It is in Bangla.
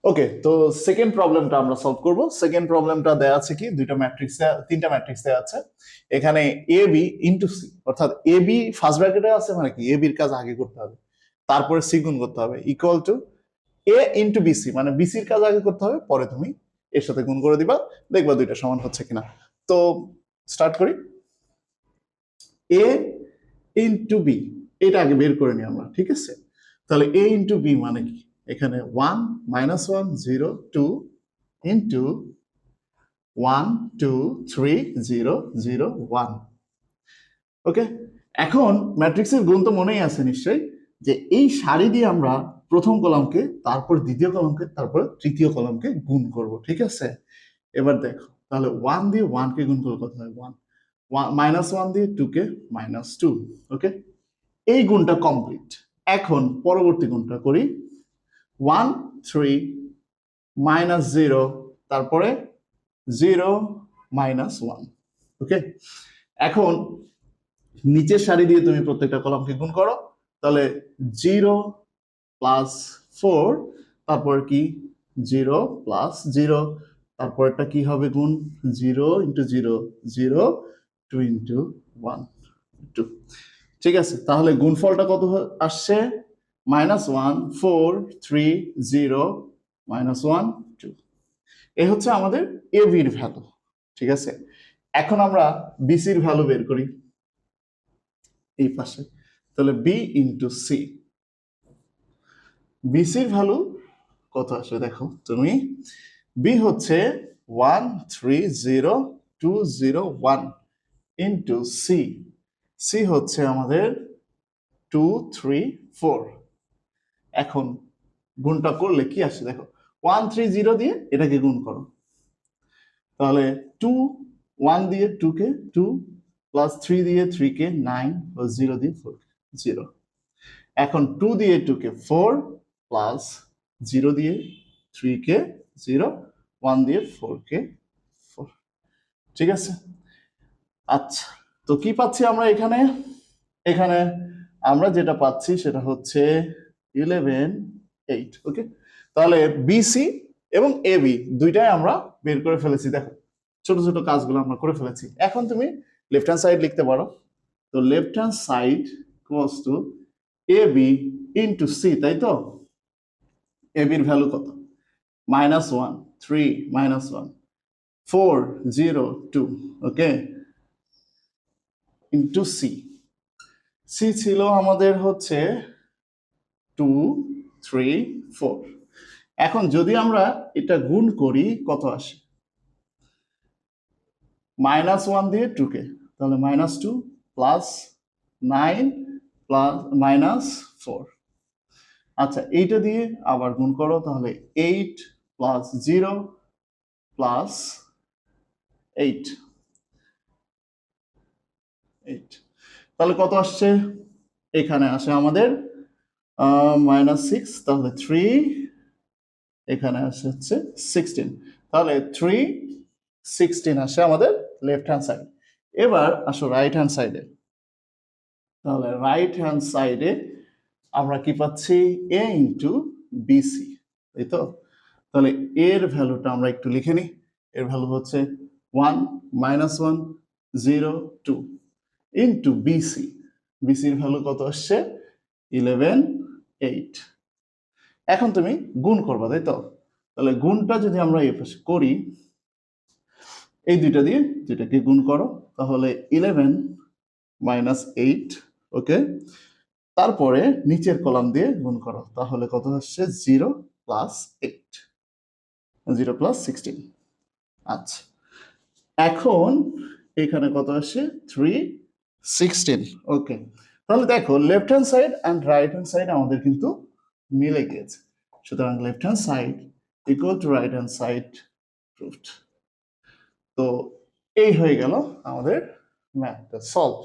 ওকে, তো সেকেন্ড প্রবলেমটা আমরা সলভ করব। সেকেন্ড প্রবলেমটা দেয়া আছে কি, তিনটা ম্যাট্রিক্স দেয়া আছে। এখানে এ বি ইন্টু সি, অর্থাৎ এ বি ফার্স্ট ব্র্যাকেটে আছে, মানে কি এ বির কাজ আগে করতে হবে, তারপরে সি গুণ করতে হবে, equal to A into BC, মানে বিসির কাজ আগে করতে হবে, পরে তুমি এর সাথে গুণ করে দিবা, দেখবা দুইটা সমান হচ্ছে কিনা। তো স্টার্ট করি। এ ইন্টু বি, এটা আগে বের করে নিই আমরা, ঠিক আছে? তাহলে এ ইন্টু বি মানে কি, এখানে 1 -1 0 2 ইন্টু 1 2 3 0 0 1। ওকে, এখন ম্যাট্রিক্সের গুণ তো মনেই আছে নিশ্চয়ই, যে এই সারি দিয়ে আমরা প্রথম কলামকে, তারপর দ্বিতীয় কলামকে, তারপর তৃতীয় কলামকে গুণ করব, ঠিক আছে? এবার দেখো, তাহলে 1 দিয়ে 1 কে গুণ করলে কত হয়? 1 -1 দিয়ে 2 কে -2। ওকে, এই গুণটা কমপ্লিট। এখন পরবর্তী গুণটা করি। 1 3 -0, তারপরে 0 -1। ওকে, এখন নিচের সারি দিয়ে তুমি প্রত্যেকটা কলামকে গুণ করো, তাহলে 0 + 4, তারপর কি 0 + 0, তারপরটা কি হবে গুণ? 0 × 0 0, 2 × 1 2। ঠিক আছে, তাহলে গুণফলটা কত আসছে? -1 4 3 0 -1 2। এই হচ্ছে আমাদের এ বির ভ্যালু, ঠিক আছে? এখন আমরা বিসির ভ্যালু বের করি এই পাশে। তাহলে বি ইন্টু সি, বিসির ভ্যালু কত আসে দেখো তুমি। বি হচ্ছে 1 3 0 2 0 1 ইন্টু সি, সি হচ্ছে আমাদের 2 3 4। এখন গুণটা করলে কি আসে দেখো, 1 3 0 দিয়ে এটাকে গুণ করো, তাহলে 2 1 দিয়ে 2 কে 2, প্লাস 3 দিয়ে 3 কে 9, প্লাস 0 দিয়ে 4 0। এখন 2 দিয়ে 2 কে 4, প্লাস 0 দিয়ে 3 কে 0, 1 দিয়ে 4 কে 4। ঠিক আছে, আচ্ছা, তো কি পাচ্ছি আমরা এখানে? এখানে আমরা যেটা পাচ্ছি সেটা হচ্ছে 11 8। ওকে, তাহলে বিসি এবং এবি দুইটাই আমরা বের করে ফেলেছি। দেখো, ছোট ছোট কাজগুলো আমরা করে ফেলেছি। এখন তুমি লেফট হ্যান্ড সাইড লিখতে পারো। তো left hand side equals to AB into C, তাই তো? এবির ভ্যালু কত? -1 3 -1 4 0 2। ওকে, ইন্টু সি, সি ছিল আমাদের হচ্ছে 2 3 4। এখন যদি আমরা এটা গুণ করি কত আসে? -1 দিয়ে 2 কে, তাহলে -2 প্লাস 9 প্লাস -4। আচ্ছা, এইটা দিয়ে আবার গুণ করো, তাহলে 8 প্লাস 0 প্লাস 8 8। তাহলে কত আসছে? এখানে আসে আমাদের -6, তাহলে 3, এখানে আসে হচ্ছে 16, তাহলে 3 16 আসে আমাদের লেফট হ্যান্ড সাইড। এবার আসো রাইট হ্যান্ড সাইডে। তাহলে রাইট হ্যান্ড সাইডে আমরা কি পাচ্ছি? এ ইন্টু বিসি, তাই তো? তাহলে এর ভ্যালুটা আমরা একটু লিখে নিই। এর ভ্যালু হচ্ছে 1 -1 0 2 ইন্টু বিসি, বিসির ভ্যালু কত আসছে? 11 8। এখন তুমি গুণ করবা, তাই তো? তাহলে গুণটা যদি আমরা এই পাশে করি, এই দুইটা দিয়ে যেটাকে গুণ করো, তাহলে 11 -8। ওকে, তারপরে নিচের কলাম দিয়ে গুণ করো, তাহলে কত আসছে? 0 + 8, 0 + 16। আচ্ছা, এখন এখানে কত আসে? 3 16। ওকে, তাহলে দেখো left hand side and right hand side আমাদের কিন্তু মিলে গিয়েছে। সুতরাং left hand side equal to right hand side proved. তো এই হয়ে গেল আমাদের ম্যাথটা সলভ।